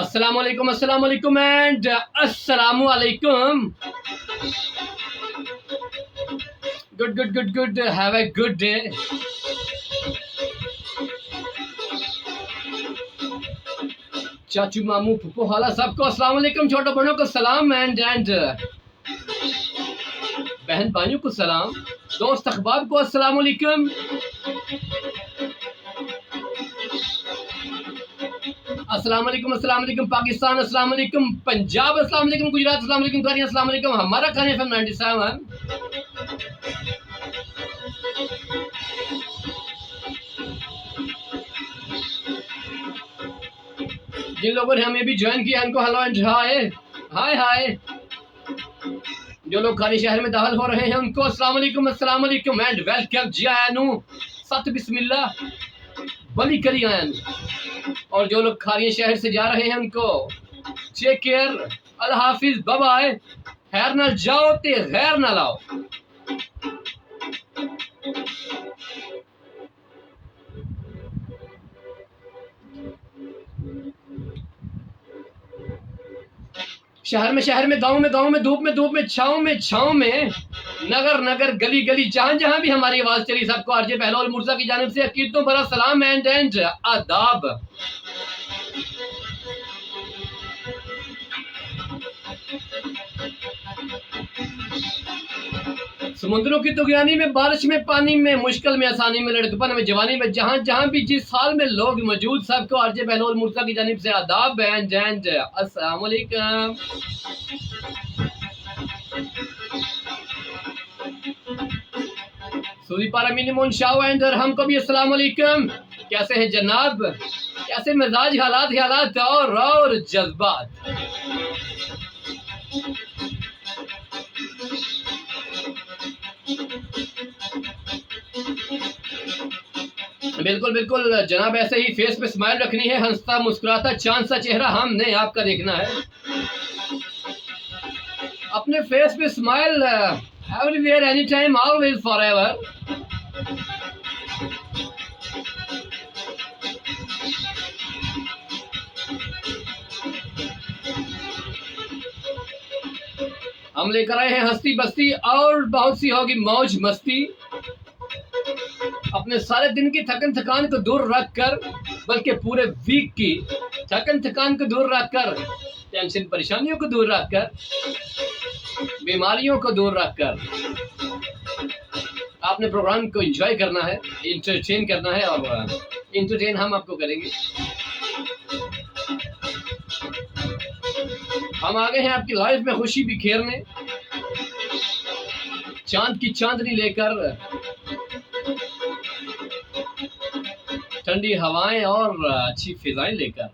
अस्सलामुअलैकुम अस्सलामुअलैकुम एंड अस्सलामुअलैकुम। Good good good good, have a good day. चाचू मामू फूफू हाला सबको अस्सलामुअलैकुम, छोटो बड़ों को सलाम एंड बहन भाइयों को सलाम, दोस्त अखबाब को अस्सलामुअलैकुम। अस्सलामुअलैकुम अस्सलामुअलैकुम पाकिस्तान, अस्सलामुअलैकुम पंजाब, अस्सलामुअलैकुम गुजरात, अस्सलामुअलैकुम खानी, अस्सलामुअलैकुम हमारा खाने FM 97। जिन लोगों ने हमें भी ज्वाइन किया उनको हेलो एंड हाय हाय हाय। जो लोग खाली शहर में दाखिल हो रहे हैं उनको अस्सलामुअलैकुम अस्सलामुअलैकुम एंड वेलकम। जी आयानू सत बिस्मिल्लाह बली करी आयानू। और जो लोग खाली शहर से जा रहे हैं उनको टेक केयर, अल्लाह हाफिज, बाय बाय। खैर ना जाओ ते गैर ना लाओ। शहर में गांव में धूप में छाँव में नगर नगर गली गली जहां भी हमारी आवाज चली सबको आरजे बहलोल मुर्जा की जानिब से अकीदतों भरा सलाम एंड आदाब। समुद्रों की तुगयानी में, बारिश में, पानी में, मुश्किल में, आसानी में, लड़कपन में, जवानी में, जहां भी जिस हाल में लोग मौजूद सबको आरजे बहलोल मुर्जा की जानिब से आदाब एंड अस्सलाम वालेकुम। सूरी पारा मिनीमोन शाह एंड हमको भी अस्सलाम वालेकुम। कैसे हैं जनाब, कैसे मिजाज, हालात और जज्बात। बिल्कुल बिल्कुल जनाब, ऐसे ही फेस पे स्माइल रखनी है, हंसता मुस्कुराता चांद सा चेहरा हमने आपका देखना है। अपने फेस पे smile everywhere, any time, always, forever. हम लेकर आए हैं हंसती बस्ती और बहुत सी होगी मौज मस्ती। अपने सारे दिन की थकन थकान को दूर रखकर, बल्कि पूरे वीक की थकन थकान को दूर रखकर, टेंशन परेशानियों को दूर रखकर, बीमारियों को दूर रखकर आपने प्रोग्राम को एंजॉय करना है, इंटरटेन करना है और इंटरटेन हम आपको करेंगे। हम आ गए हैं आपकी लाइफ में खुशी बिखेरने, चांद की चांदनी लेकर, ठंडी हवाएं और अच्छी फिजाएं लेकर।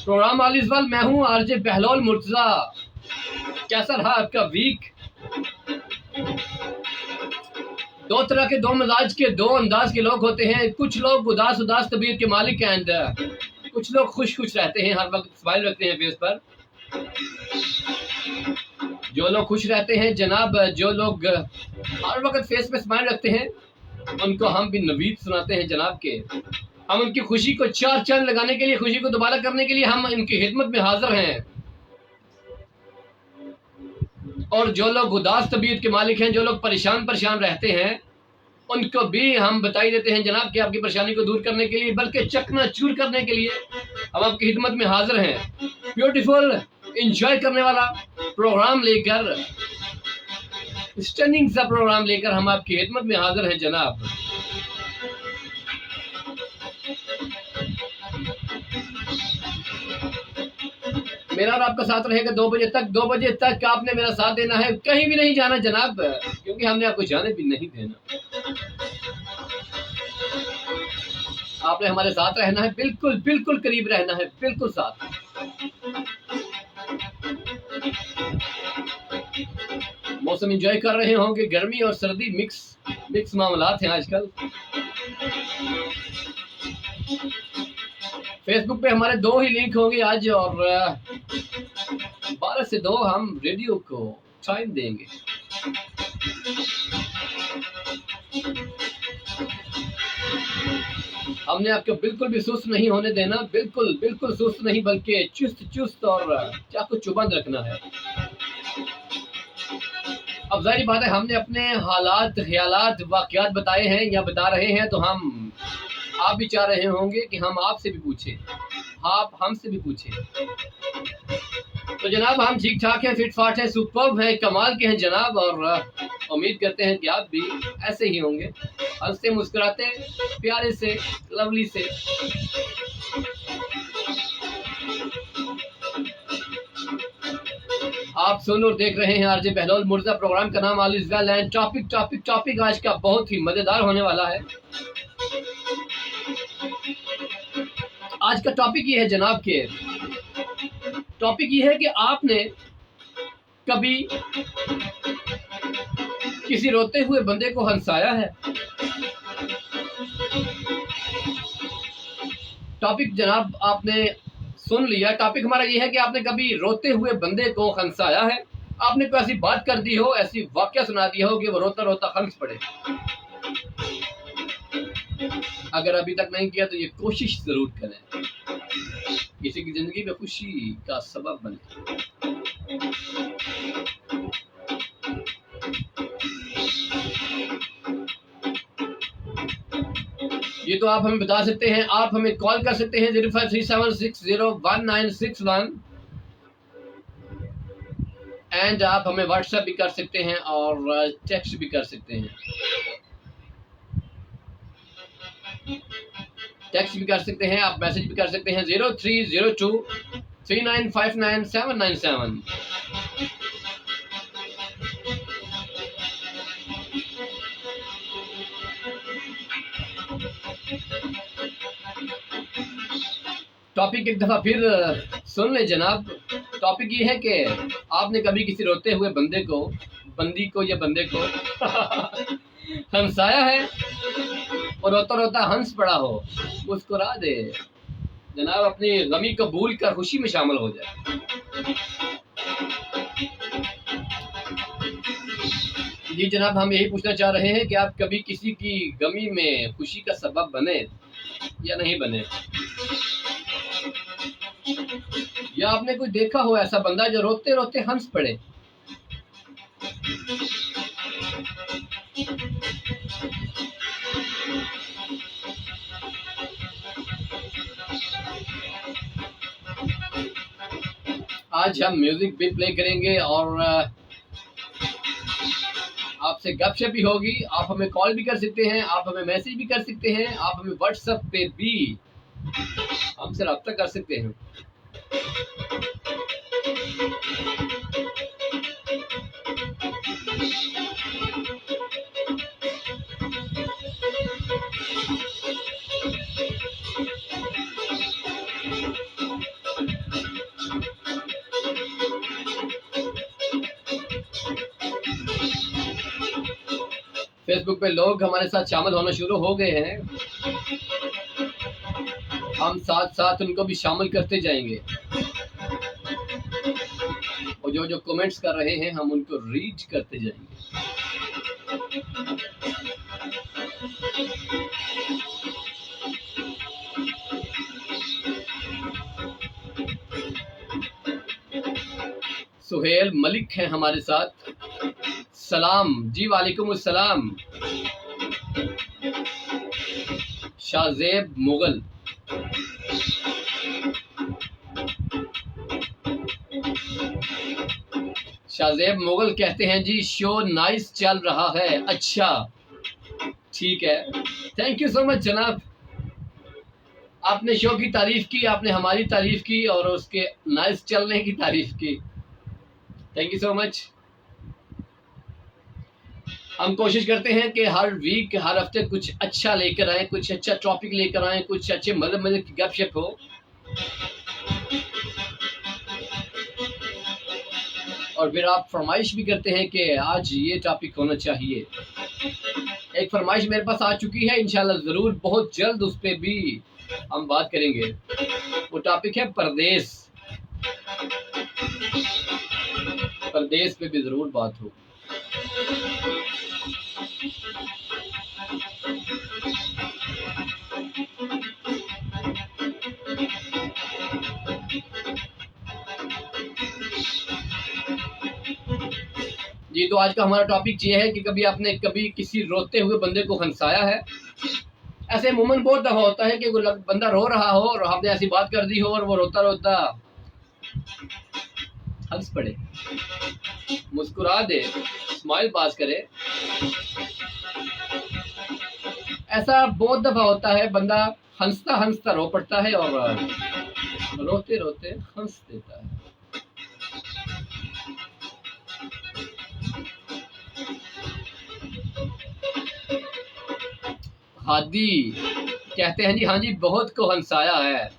प्रोग्राम आलिजवाल, मैं हूं आरजे बहलोल मुर्तजा। कैसा रहा आपका वीक? दो तरह के, दो मिजाज के, दो अंदाज के लोग होते हैं। कुछ लोग उदास तबीयत के मालिक एंड कुछ लोग खुश रहते हैं, हर वक्त स्माइल रखते हैं फेस पर। जो लोग खुश रहते हैं जनाब, जो लोग हर वक्त फेस पे स्माइल रखते हैं, उनको हम भी नवीद सुनाते हैं जनाब के। हम उनकी खुशी को चार चांद लगाने के लिए, खुशी को दोबारा करने के लिए हम इनकी खिदमत में हाजिर हैं। और जो लोग उदास तबीयत के मालिक हैं, जो लोग परेशान रहते हैं, उनको भी हम बताई देते हैं जनाब कि आपकी परेशानी को दूर करने के लिए, बल्कि चकनाचूर करने के लिए हम आपकी खिदमत में हाजिर हैं। ब्यूटीफुल एंजॉय करने वाला प्रोग्राम लेकर, स्टनिंग सा प्रोग्राम लेकर हम आपकी खिदमत में हाजिर हैं जनाब। मेरा और आपका साथ रहेगा 2 बजे तक। 2 बजे तक आपने मेरा साथ देना है, कहीं भी नहीं जाना जनाब, क्योंकि हमने आपको जाने भी नहीं देना। आपने हमारे साथ रहना है, बिल्कुल बिल्कुल करीब रहना है, बिल्कुल साथ। मौसम एंजॉय कर रहे होंगे, गर्मी और सर्दी मिक्स मामलात हैं आजकल। फेसबुक पे हमारे 2 ही लिंक होंगे आज, और 12 से 2 हम रेडियो को टाइम देंगे। हम हमने आपको बिल्कुल भी सुस्त नहीं होने देना, बिल्कुल बिल्कुल सुस्त नहीं, बल्कि चुस्त चुस्त और चाकू चुबंद रखना है। अब जाहिर बात है, हमने अपने हालात, ख्यालात, वाक़यात बताए हैं या बता रहे हैं, तो आप भी चाह रहे होंगे कि हम आपसे भी पूछें, आप हमसे भी पूछें। तो जनाब हम ठीक ठाक हैं, फिट फाट हैं, सुपर्ब हैं, कमाल के हैं जनाब, और उम्मीद करते हैं कि आप भी ऐसे ही होंगे, हंसते मुस्कुराते, प्यारे से, लवली से। आप सुन और देख रहे हैं आरजे बहलोल मुर्जा। प्रोग्राम का नाम all is well and topic आज का बहुत ही मजेदार होने वाला है। आज का टॉपिक ये है जनाब के, टॉपिक ये है कि आपने कभी किसी रोते हुए बंदे को हंसाया है? टॉपिक जनाब आपने सुन लिया। टॉपिक हमारा ये है कि आपने कभी रोते हुए बंदे को हंसाया है? आपने कोई ऐसी बात कर दी हो, ऐसी वाकया सुना दिया हो कि वो रोता रोता हंस पड़े। अगर अभी तक नहीं किया तो ये कोशिश जरूर करें, किसी की जिंदगी में खुशी का सबब बने। ये तो आप हमें बता सकते हैं, आप हमें कॉल कर सकते हैं 0537601961 एंड आप हमें व्हाट्सएप भी कर सकते हैं और टेक्स्ट भी कर सकते हैं। टेक्स्ट भी कर सकते हैं, आप मैसेज भी कर सकते हैं 030239599797। टॉपिक एक दफा फिर सुन ले जनाब। टॉपिक ये है कि आपने कभी किसी रोते हुए बंदे को, बंदी को या बंदे को हंसाया है और रोता रोता हंस पड़ा हो। मुस्कुरा दे जनाब, अपनी गमी को भूल कर खुशी में शामिल हो जाए। जी जनाब, हम यही पूछना चाह रहे हैं कि आप कभी किसी की गमी में खुशी का सबब बने या नहीं बने, या आपने कोई देखा हो ऐसा बंदा जो रोते रोते हंस पड़े। आज हम म्यूजिक भी प्ले करेंगे और आपसे गपशप भी होगी। आप हमें कॉल भी कर सकते हैं, आप हमें मैसेज भी कर सकते हैं, आप हमें व्हाट्सएप पे भी हमसे रब्ता कर सकते हैं। फेसबुक पे लोग हमारे साथ शामिल होना शुरू हो गए हैं, हम साथ साथ उनको भी शामिल करते जाएंगे और जो जो कमेंट्स कर रहे हैं हम उनको रीड करते जाएंगे। सुहेल मलिक हैं हमारे साथ। सलाम जी, वालेकुम अस्सलाम। शाहजेब मुगल, शाहजेब मुगल कहते हैं जी शो नाइस चल रहा है। अच्छा ठीक है, थैंक यू सो मच जनाब। आपने शो की तारीफ की, आपने हमारी तारीफ की और उसके नाइस चलने की तारीफ की। Thank you so much. हम कोशिश करते हैं कि हर वीक, हर हफ्ते कुछ अच्छा लेकर आए, कुछ अच्छा टॉपिक लेकर आए, कुछ अच्छे मजे की गपशप हो। और फिर आप फरमाइश भी करते हैं कि आज ये टॉपिक होना चाहिए। एक फरमाइश मेरे पास आ चुकी है, इंशाल्लाह जरूर बहुत जल्द उस पर भी हम बात करेंगे। वो टॉपिक है परदेश। परदेश पे भी जरूर बात होगी। तो आज का हमारा टॉपिक ये है कि कभी आपने कभी किसी रोते हुए बंदे को हंसाया है। ऐसे अमूमन बहुत दफा होता है कि कोई बंदा रो रहा हो और आपने ऐसी बात कर दी हो और वो रोता रोता हंस पड़े, मुस्कुरा दे, स्माइल पास करे। ऐसा बहुत दफा होता है, बंदा हंसता हंसता रो पड़ता है और रोते रोते हंस देता है। हादी कहते हैं जी, हाँ जी बहुत को हंसाया है।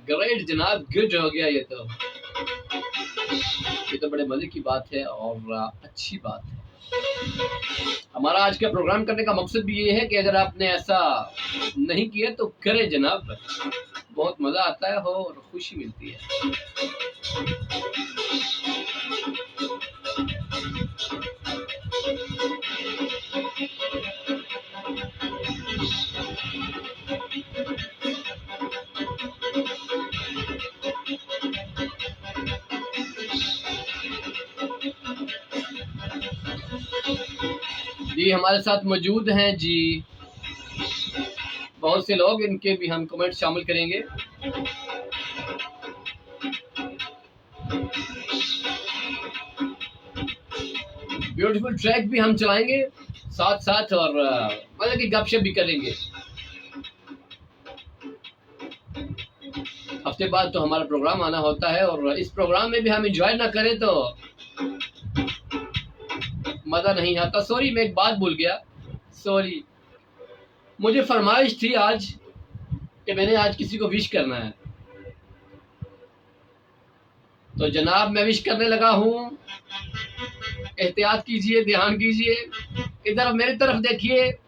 ग्रेट जनाब, गुड हो गया। ये तो बड़े मजे की बात है और अच्छी बात है। हमारा आज का प्रोग्राम करने का मकसद भी ये है कि अगर आपने ऐसा नहीं किया तो करे जनाब, बहुत मजा आता है हो और खुशी मिलती है। जी हमारे साथ मौजूद हैं जी बहुत से लोग, इनके भी हम कमेंट शामिल करेंगे। ब्यूटीफुल ट्रैक भी हम चलाएंगे साथ साथ और मतलब कि गपशप भी करेंगे। हफ्ते बाद तो हमारा प्रोग्राम आना होता है और इस प्रोग्राम में भी हम एंजॉय ना करें तो मजा नहीं आता। सॉरी, मैं एक बात भूल गया, सॉरी। मुझे फरमाइश थी आज कि मैंने आज किसी को विश करना है, तो जनाब मैं विश करने लगा हूं। एहतियात कीजिए, ध्यान कीजिए, इधर मेरी तरफ देखिए।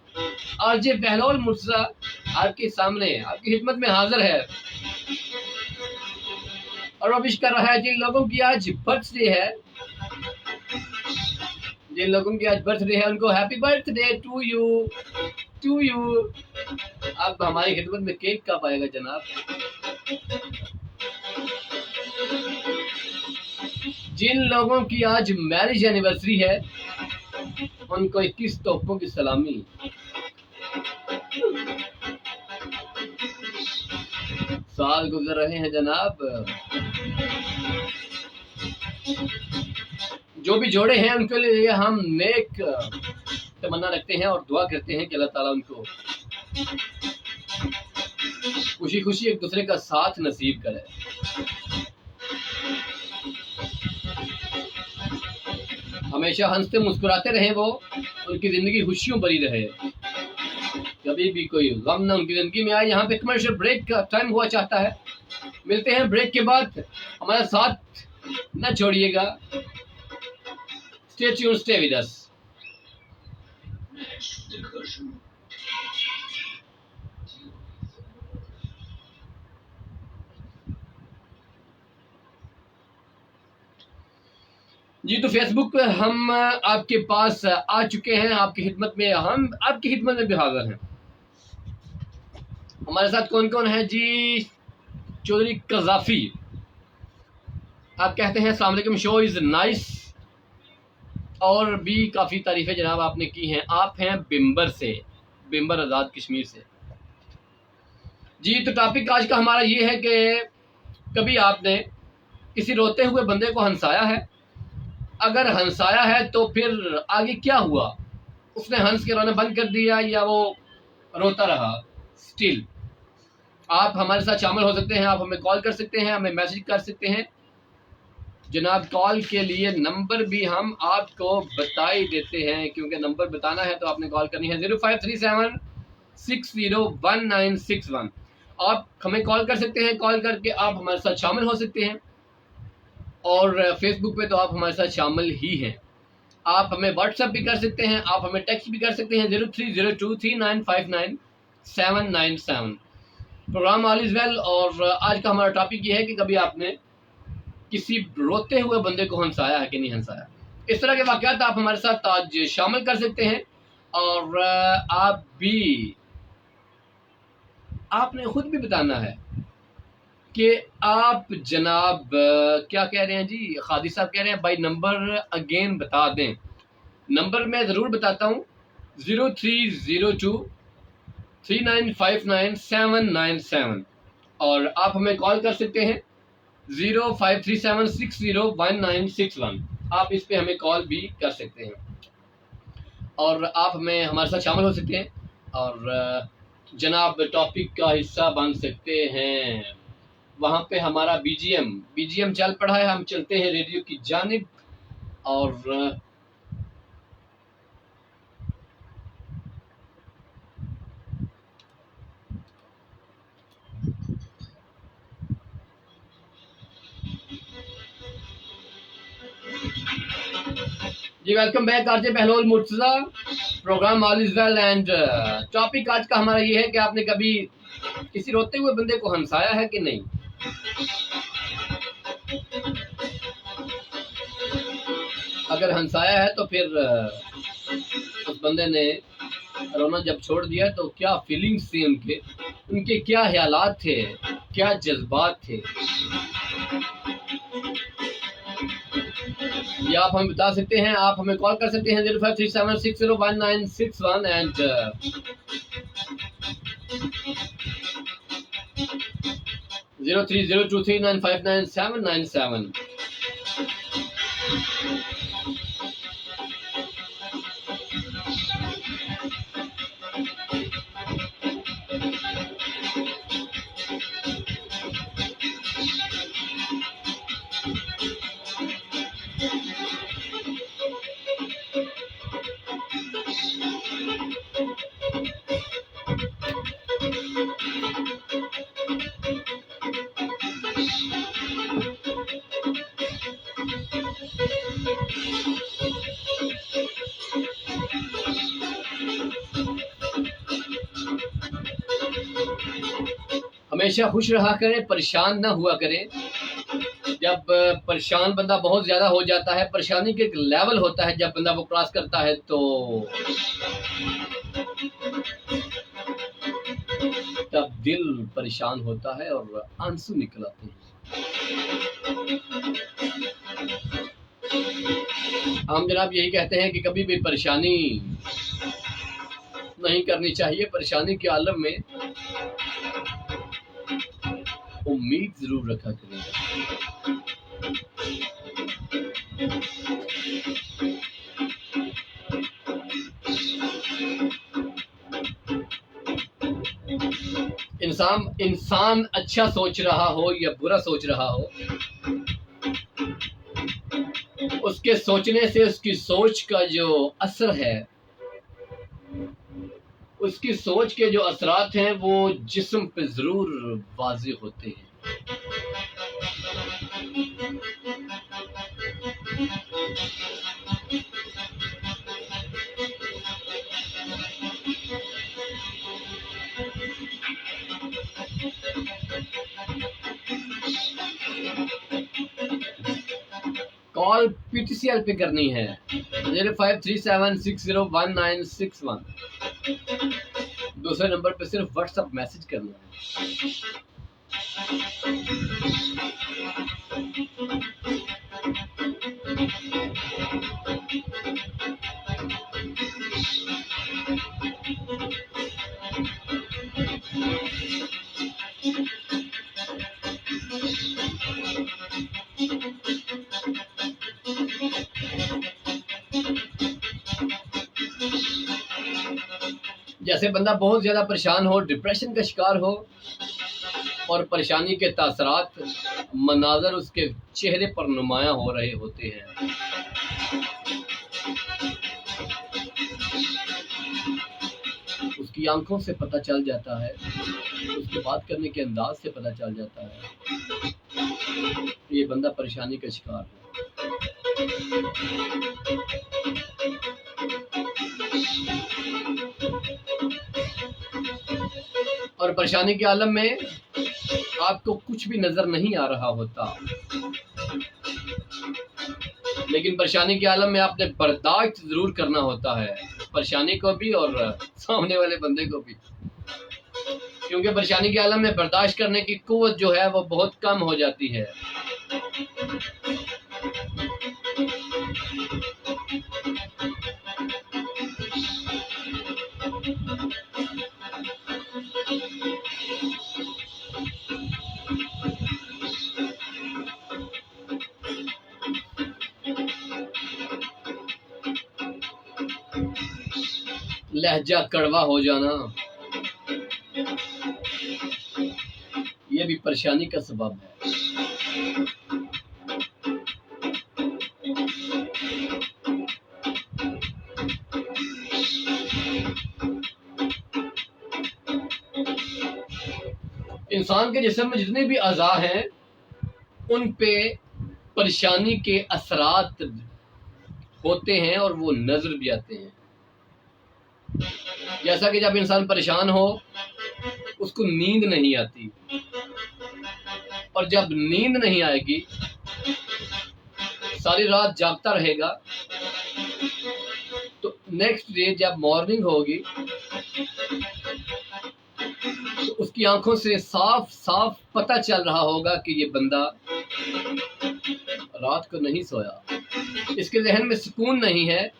आरजे बहलोल मुर्तजा आपके सामने, आपकी खिदमत में हाजिर है और वो विश कर रहा है जिन लोगों की आज बर्थडे है, जिन लोगों की आज बर्थडे है उनको happy birthday to you, to you. अब हमारी खिदमत में केक कब आएगा जनाब? जिन लोगों की आज मैरिज एनिवर्सरी है उनको 21 तोपों की सलामी। साल गुजर रहे हैं जनाब, जो भी जोड़े हैं उनके लिए हम नेक तमन्ना रखते हैं और दुआ करते हैं कि अल्लाह ताला उनको खुशी खुशी एक दूसरे का साथ नसीब करे। हमेशा हंसते मुस्कुराते रहे वो, उनकी जिंदगी खुशियों भरी रहे, कभी भी कोई गम ना उनकी जिंदगी में आए। यहाँ पे कमर्शियल ब्रेक का टाइम हुआ चाहता है, मिलते हैं ब्रेक के बाद। हमारा साथ न छोड़िएगा, stay tuned, stay with us. जी तो फेसबुक पे हम आपके पास आ चुके हैं, आपकी खिदमत में, हम आपकी खिदमत में भी हाजिर हैं। हमारे साथ कौन कौन है जी? चौधरी कजाफी, आप कहते हैं अस्सलाम वालेकुम, शो इज नाइस, और भी काफ़ी तारीफ़ें जनाब आपने की हैं। आप हैं बिम्बर से, बिम्बर आज़ाद कश्मीर से। जी तो टॉपिक आज का हमारा ये है कि कभी आपने किसी रोते हुए बंदे को हंसाया है? अगर हंसाया है तो फिर आगे क्या हुआ? उसने हंस के रोना बंद कर दिया या वो रोता रहा स्टिल? आप हमारे साथ शामिल हो सकते हैं, आप हमें कॉल कर सकते हैं, हमें मैसेज कर सकते हैं जनाब। कॉल के लिए नंबर भी हम आपको बता ही देते हैं, क्योंकि नंबर बताना है तो आपने कॉल करनी है 0537601961। आप हमें कॉल कर सकते हैं, कॉल करके आप हमारे साथ शामिल हो सकते हैं, और फेसबुक पे तो आप हमारे साथ शामिल ही हैं। आप हमें व्हाट्सएप भी कर सकते हैं, आप हमें टेक्स्ट भी कर सकते हैं 030239599797। Programme all is well. और आज का हमारा टॉपिक ये है कि कभी आपने किसी रोते हुए बंदे को हंसाया है कि नहीं हंसाया। इस तरह के वाकयात आप हमारे साथ आज शामिल कर सकते हैं, और आप भी, आपने खुद भी बताना है कि आप जनाब क्या कह रहे हैं जी? खादी साहब कह रहे हैं भाई नंबर अगेन बता दें। नंबर मैं ज़रूर बताता हूँ, 03023959 और आप हमें कॉल कर सकते हैं 0537601961। आप इस पे हमें कॉल भी कर सकते हैं और आप हमें हमारे साथ शामिल हो सकते हैं और जनाब टॉपिक का हिस्सा बन सकते हैं। वहाँ पे हमारा बीजीएम चल पड़ा है। हम चलते हैं रेडियो की जानिब और जी welcome back RJ Behlol Murtaza, programme all is well and topic आज का हमारा ये है कि आपने कभी किसी रोते हुए बंदे को हंसाया है कि नहीं। अगर हंसाया है तो फिर उस बंदे ने रोना जब छोड़ दिया तो क्या फीलिंग्स थी उनके क्या ख्यालात थे, क्या जज्बात थे, ये आप हमें बता सकते हैं। आप हमें कॉल कर सकते हैं 0537601961 एंड 030239599797। हमेशा खुश रहा करें, परेशान ना हुआ करें। जब परेशान बंदा बहुत ज़्यादा हो जाता है, परेशानी के एक लेवल होता है, जब बंदा वो क्रॉस करता है तो तब दिल परेशान होता है और आंसू निकल आते हैं। हम जनाब यही कहते हैं कि कभी भी परेशानी नहीं करनी चाहिए। परेशानी के आलम में उम्मीद जरूर रखा करें। इंसान अच्छा सोच रहा हो या बुरा सोच रहा हो, उसके सोचने से उसकी सोच का जो असर है, उसकी सोच के जो असरात हैं वो जिस्म पे जरूर वाज़ेह होते हैं। कॉल पीटीसीएल पे करनी है 0537601961। दूसरे नंबर पे सिर्फ व्हाट्सएप मैसेज करना है। जैसे बंदा बहुत ज़्यादा परेशान हो, डिप्रेशन का शिकार हो और परेशानी के तासरात मनाजर उसके चेहरे पर नुमायां हो रहे होते हैं। उसकी आंखों से पता चल जाता है, उसके बात करने के अंदाज से पता चल जाता है ये बंदा परेशानी का शिकार है। और परेशानी के आलम में आपको कुछ भी नजर नहीं आ रहा होता, लेकिन परेशानी के आलम में आपने बर्दाश्त जरूर करना होता है, परेशानी को भी और सामने वाले बंदे को भी, क्योंकि परेशानी के आलम में बर्दाश्त करने की कुव्वत जो है वो बहुत कम हो जाती है। लहजा कड़वा हो जाना ये भी परेशानी का सबब है। इंसान के जिस्म में जितने भी अज़ा हैं उन पे परेशानी के असरात होते हैं और वो नजर भी आते हैं। जैसा कि जब इंसान परेशान हो उसको नींद नहीं आती, और जब नींद नहीं आएगी सारी रात जागता रहेगा, तो नेक्स्ट डे जब मॉर्निंग होगी तो उसकी आंखों से साफ साफ पता चल रहा होगा कि ये बंदा रात को नहीं सोया, इसके जहन में सुकून नहीं है,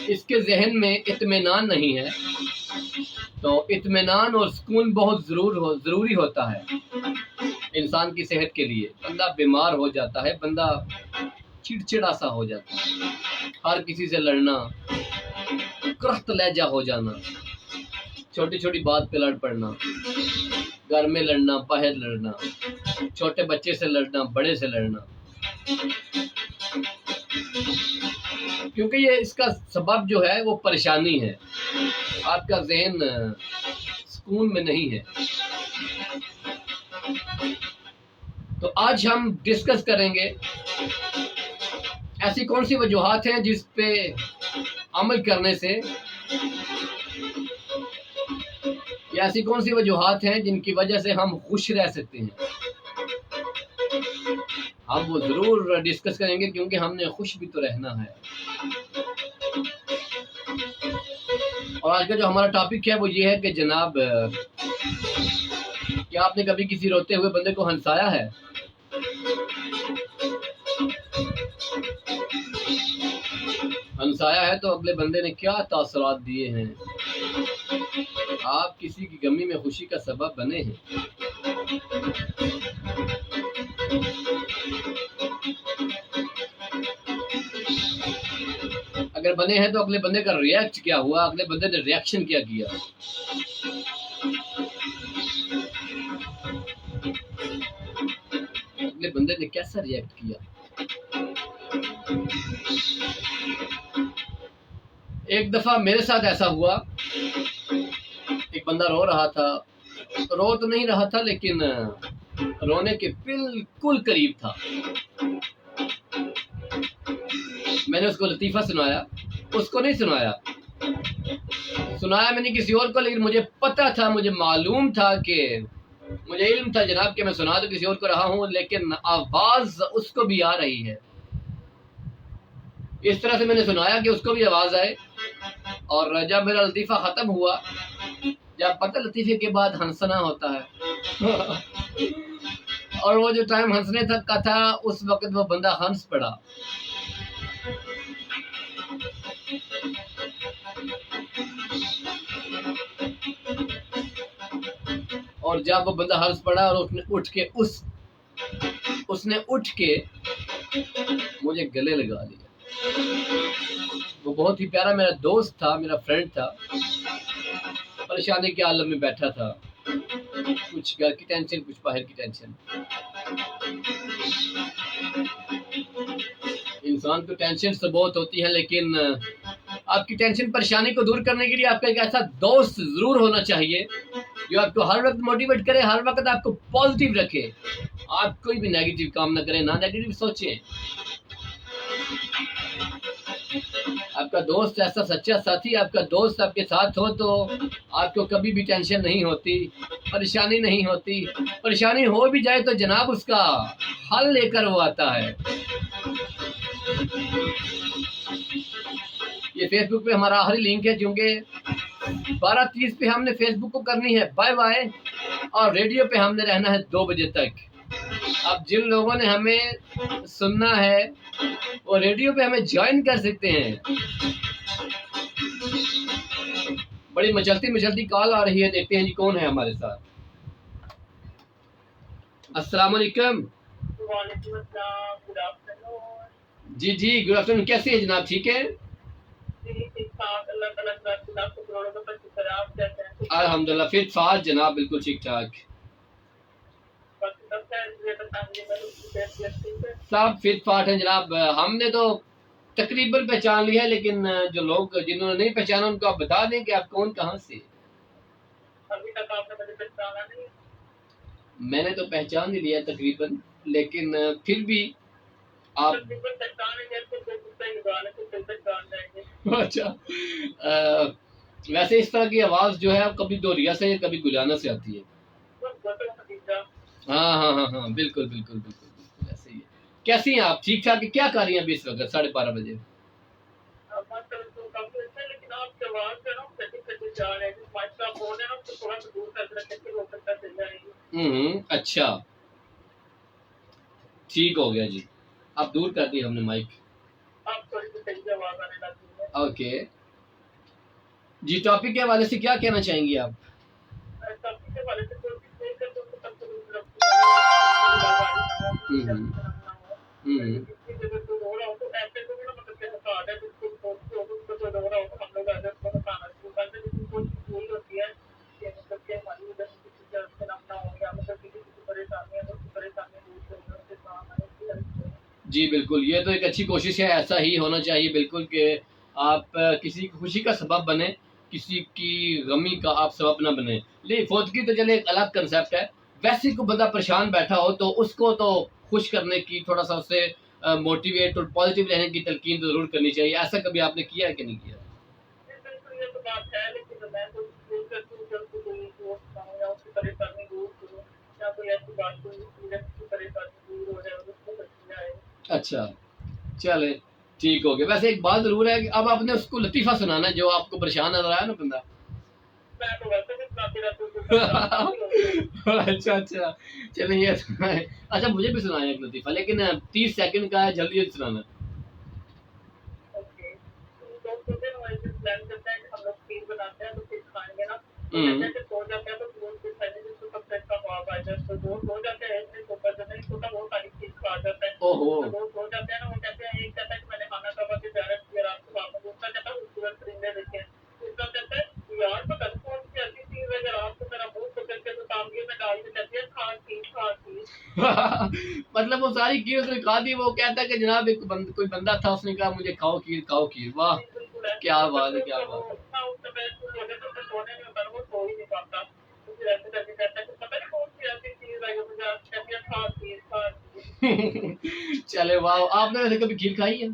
इसके जहन में इत्मीनान नहीं है। तो इत्मीनान और सुकून बहुत ज़रूरी होता है इंसान की सेहत के लिए। बंदा बीमार हो जाता है, बंदा चिड़चिड़ा सा हो जाता है, हर किसी से लड़ना, करख्त लहजा हो जाना, छोटी छोटी बात पे लड़ पड़ना, घर में लड़ना, बाहर लड़ना, छोटे बच्चे से लड़ना, बड़े से लड़ना, क्योंकि ये इसका सबब जो है वो परेशानी है, आपका जहन सुकून में नहीं है। तो आज हम डिस्कस करेंगे ऐसी कौन सी वजूहात हैं जिस पे अमल करने से, या ऐसी कौन सी वजूहात हैं जिनकी वजह से हम खुश रह सकते हैं। हम वो जरूर डिस्कस करेंगे क्योंकि हमने खुश भी तो रहना है। और आज का जो हमारा टॉपिक है वो ये है कि जनाब, क्या आपने कभी किसी रोते हुए बंदे को हंसाया है? हंसाया है तो अगले बंदे ने क्या तासरात दिए हैं, आप किसी की गमी में खुशी का सबब बने हैं। अगर बने हैं तो अगले बंदे का रिएक्ट क्या हुआ, अगले बंदे ने रिएक्शन क्या किया। अगले बंदे ने कैसा रिएक्ट किया। एक दफा मेरे साथ ऐसा हुआ, एक बंदा रो रहा था, रो तो नहीं रहा था लेकिन रोने के बिल्कुल करीब था। मैंने उसको लतीफ़ा सुनाया, उसको नहीं सुनाया, सुनाया मैंने किसी और को, लेकिन मुझे पता था, मुझे मालूम था कि मुझे इल्म था जनाब कि मैं सुना तो किसी और को रहा हूँ, लेकिन आवाज उसको भी आ रही है। इस तरह से मैंने सुनाया कि उसको भी आवाज आए। और जब मेरा लतीफ़ा खत्म हुआ, जब पता लतीफ़े के बाद हंसना होता है और वो जो टाइम हंसने तक का था उस वक्त वो बंदा हंस पड़ा। और जब वो बंदा हंस पड़ा और उसने उठ के मुझे गले लगा लिया। वो बहुत ही प्यारा मेरा दोस्त था, मेरा फ्रेंड था, परेशानी के आलम में बैठा था, कुछ घर की टेंशन, कुछ बाहर की टेंशन। इंसान को टेंशन तो बहुत होती है, लेकिन आपकी टेंशन परेशानी को दूर करने के लिए आपका एक ऐसा दोस्त जरूर होना चाहिए जो आपको हर वक्त मोटिवेट करे, हर वक्त आपको पॉजिटिव रखे, आप कोई भी नेगेटिव काम ना करें, ना नेगेटिव सोचें। आपका दोस्त ऐसा सच्चा साथी, आपका दोस्त आपके साथ हो तो आपको कभी भी टेंशन नहीं होती, परेशानी नहीं होती। परेशानी हो भी जाए तो जनाब उसका हल लेकर वो आता है। ये फेसबुक पे हमारा आखिरी लिंक है, क्योंकि 12:30 पे हमने फेसबुक को करनी है बाय बाय, और रेडियो पे हमने रहना है 2 बजे तक। अब जिन लोगों ने हमें सुनना है वो रेडियो पे हमें ज्वाइन कर सकते हैं बड़ी मचलती कॉल आ रही है, देखते हैं जी कौन है हमारे साथ। अस्सलाम वालेकुम। जी जी, गुड आफ्टरनून। कैसे हैं जनाब, ठीक है? अल्हम्दुलिल्लाह फिट फाट जनाब, बिल्कुल ठीक ठाक, सब फिट फाट है जनाब। हमने तो तकरीबन पहचान लिया है, लेकिन जो लोग जिन्होंने नहीं पहचाना उनको आप बता दें कि आप कौन कहाँ से। अभी तक आपने मुझे पहचाना नहीं। मैंने तो पहचान ही लिया तकरीबन, लेकिन फिर भी आप अच्छा। वैसे इस तरह की आवाज जो है कभी दोरिया से कभी गुलाना से आती है। हाँ हाँ हाँ हाँ, बिल्कुल बिल्कुल बिल्कुल बिल्कुल ऐसे ही है। कैसी हैं आप, ठीक ठाक? क्या कर रही हैं अभी इस वक्त 12:30 बजे? अच्छा, ठीक हो गया जी, आप दूर कर दी हमने माइक। ओके जी, टॉपिक के हवाले से क्या कहना चाहेंगी आप? जी बिल्कुल, ये तो एक अच्छी कोशिश है, ऐसा ही होना चाहिए बिल्कुल कि आप किसी की खुशी का सबब बने, किसी की गमी का आप सबब ना बने। लेकिन फौतगी तो चले एक अलग कंसेप्ट है। वैसे कोई बंदा परेशान बैठा हो तो उसको तो खुश करने की, थोड़ा सा उससे मोटिवेट और पॉजिटिव रहने की तलकीन तो जरूर करनी चाहिए। ऐसा कभी आपने किया है कि नहीं किया? अच्छा, चले ठीक हो गया। वैसे एक बात जरूर है कि अब आपने उसको लतीफा सुनाना है जो आपको परेशान नजर आया ना बंदा। अच्छा अच्छा, चलिए अच्छा मुझे भी सुनाया एक लतीफा, लेकिन 30 सेकंड का है, जल्दी जल्दी सुनाना। ओहो, मतलब वो सारी खीर उसने खा दी। वो कहता है कि जनाब एक कोई बंदा था, उसने कहा मुझे खाओ खीर खाओ खीर। वाह, क्या बात है, क्या बात है। चले वाह, आपने वैसे कभी खीर खाई है?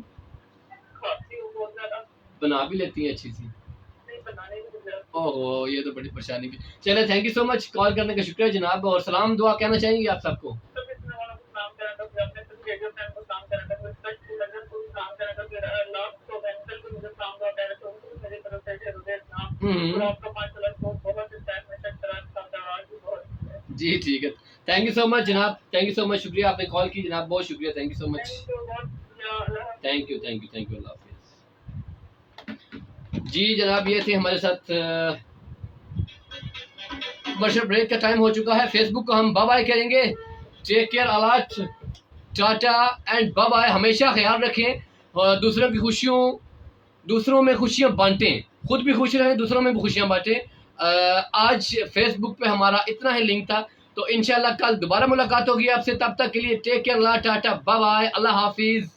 बना भी लेती है अच्छी सी? ओहो, ये तो बड़ी परेशानी की। चले, thank you so much, call करने का शुक्रिया जनाब। और सलाम दुआ कहना चाहेंगे आप सबको? जी ठीक है, थैंक यू सो मच जनाब, थैंक यू सो मच, शुक्रिया आपने कॉल की जनाब, बहुत शुक्रिया, thank you so much, thank you thank you thank you, Allah हाफिज। जी जनाब, ये थे हमारे साथ। कमर्शियल ब्रेक का टाइम हो चुका है। फेसबुक को हम बाय बाय करेंगे। Take care, alert, tata and bye bye. हमेशा ख्याल रखें और दूसरों की खुशियों, दूसरों में खुशियां बांटें, खुद भी खुश रहें, दूसरों में भी खुशियां बांटें। आज फेसबुक पे हमारा इतना ही लिंक था, तो इंशाल्लाह कल दोबारा मुलाकात होगी आपसे। तब तक के लिए take care, tata, bye bye, Allah हाफिज।